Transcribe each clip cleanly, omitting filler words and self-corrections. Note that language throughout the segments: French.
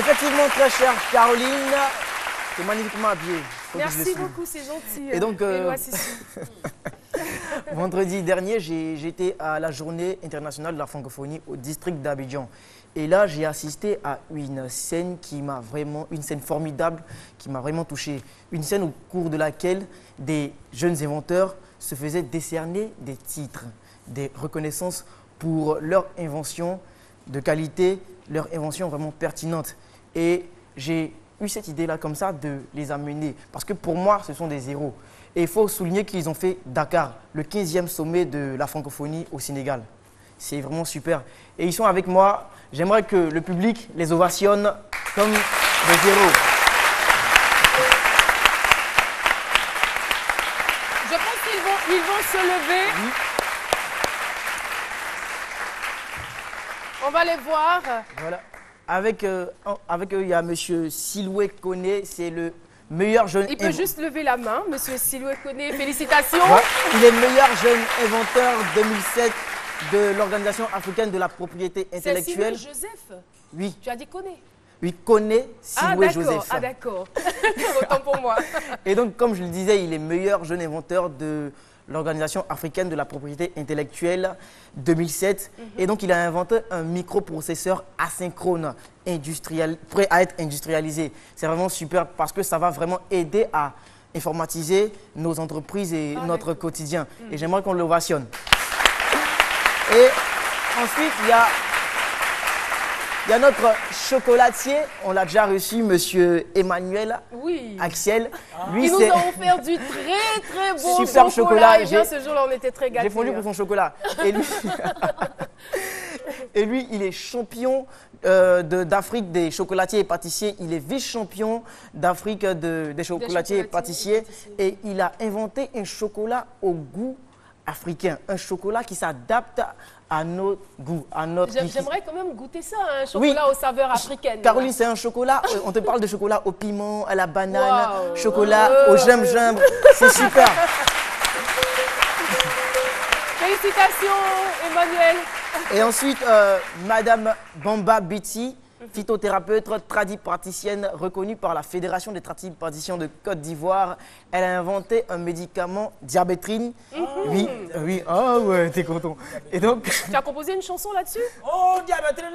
Effectivement, très chère Caroline, c'est magnifiquement habillé. Merci beaucoup, c'est gentil. Et donc, vendredi dernier, j'ai été à la journée internationale de la francophonie au district d'Abidjan. Et là, j'ai assisté à une scène une scène formidable qui m'a vraiment touché. Une scène au cours de laquelle des jeunes inventeurs se faisaient décerner des titres, des reconnaissances pour leur invention de qualité, leur invention vraiment pertinente. Et j'ai eu cette idée-là comme ça de les amener. Parce que pour moi, ce sont des héros. Et il faut souligner qu'ils ont fait Dakar, le 15e sommet de la francophonie au Sénégal. C'est vraiment super. Et ils sont avec moi. J'aimerais que le public les ovationne comme des héros. Je pense qu'ils vont se lever. Oui. On va les voir. Voilà. Avec eux, il y a M. Siloué Koné, c'est le meilleur jeune... Il peut juste lever la main, M. Siloué Koné. Félicitations. Ouais. Il est meilleur jeune inventeur 2007 de l'Organisation africaine de la propriété intellectuelle. C'est Siloué Joseph? Oui. Tu as dit Koné? Oui, Koné Siloué Joseph. Ah d'accord. Autant pour moi. Et donc, comme je le disais, il est meilleur jeune inventeur de l'Organisation africaine de la propriété intellectuelle 2007. Et donc, il a inventé un microprocesseur asynchrone prêt à être industrialisé. C'est vraiment super parce que ça va vraiment aider à informatiser nos entreprises et notre quotidien. Et j'aimerais qu'on l'ovationne. Et ensuite, il y a notre chocolatier, on l'a déjà reçu, monsieur Emmanuel Axiel. Lui, il nous a offert du très beau super chocolat. Et bien ce jour-là, on était très gâtés. J'ai fondu pour son chocolat. Et lui, il est champion d'Afrique des chocolatiers et pâtissiers. Il est vice-champion d'Afrique des chocolatiers et pâtissiers. Et il a inventé un chocolat au goût africain. Un chocolat qui s'adapte à nos goûts, à notre... J'aimerais quand même goûter ça, un chocolat aux saveurs africaines. Caroline, c'est un chocolat, on te parle de chocolat au piment, à la banane, chocolat au gingembre. C'est super. Félicitations, Emmanuel. Et ensuite, Madame Bamba Biti, phytothérapeute, tradipraticienne reconnue par la Fédération des tradipraticiens de Côte d'Ivoire. Elle a inventé un médicament Diabétrine. Oui. Ah ouais, t'es content. Et donc... Tu as composé une chanson là-dessus? Oh, Diabétrine,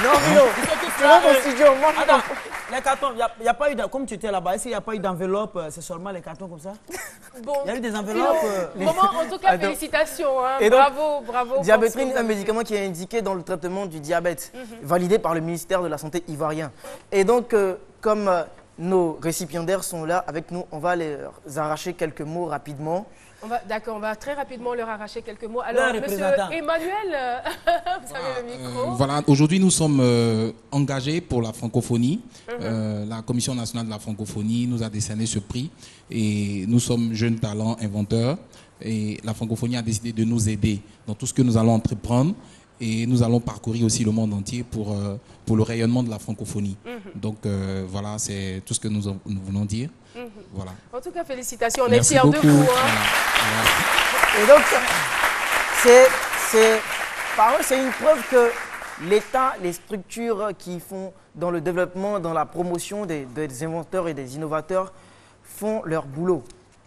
non, Rio, c'est dans ton studio. Moi, attends, les cartons, il n'y a pas eu, comme tu étais là-bas, est-ce qu'il n'y a pas eu d'enveloppe? C'est seulement les cartons comme ça? Bon, il y a eu des enveloppes. Maman, en tout cas, félicitations. Hein. Et donc, bravo. Diabétrine est un médicament qui est indiqué dans le traitement du diabète, validé par le ministère de la Santé ivoirien. Et donc, comme nos récipiendaires sont là avec nous, on va leur arracher quelques mots rapidement. D'accord, on va très rapidement leur arracher quelques mots. Alors, monsieur Emmanuel, vous avez le micro. Voilà, aujourd'hui nous sommes engagés pour la francophonie. La Commission nationale de la francophonie nous a décerné ce prix et nous sommes jeunes talents inventeurs et la francophonie a décidé de nous aider dans tout ce que nous allons entreprendre et nous allons parcourir aussi le monde entier pour le rayonnement de la francophonie. Donc voilà, c'est tout ce que nous voulons dire. Voilà. En tout cas, félicitations, on Merci est fiers beaucoup. de vous. Hein. Et donc, c'est une preuve que l'État, les structures qui font dans le développement, dans la promotion des inventeurs et des innovateurs font leur boulot.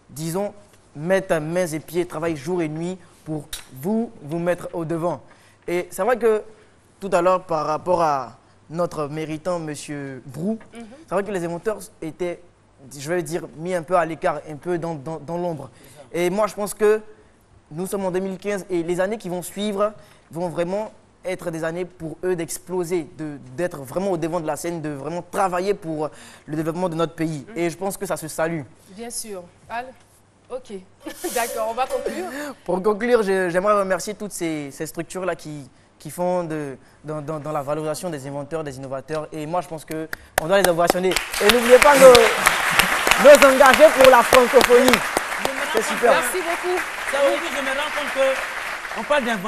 Disons, mettent mains et pieds, travaillent jour et nuit pour vous mettre au devant. Et c'est vrai que tout à l'heure, par rapport à notre méritant, M. Brou, c'est vrai que les inventeurs étaient, je vais dire, mis un peu à l'écart, un peu dans l'ombre. Et moi, je pense que nous sommes en 2015 et les années qui vont suivre vont vraiment être des années pour eux d'exploser, d'être vraiment au devant de la scène, de vraiment travailler pour le développement de notre pays. Et je pense que ça se salue. Bien sûr. Al? Ok. D'accord, on va conclure. Pour conclure, j'aimerais remercier toutes ces structures-là qui font dans la valorisation des inventeurs, des innovateurs. Et moi, je pense qu'on doit les ovationner. Et n'oubliez pas nos engagés pour la francophonie. C'est super. Merci beaucoup. Ça, aujourd'hui, je me rends compte qu'on parle d'invention.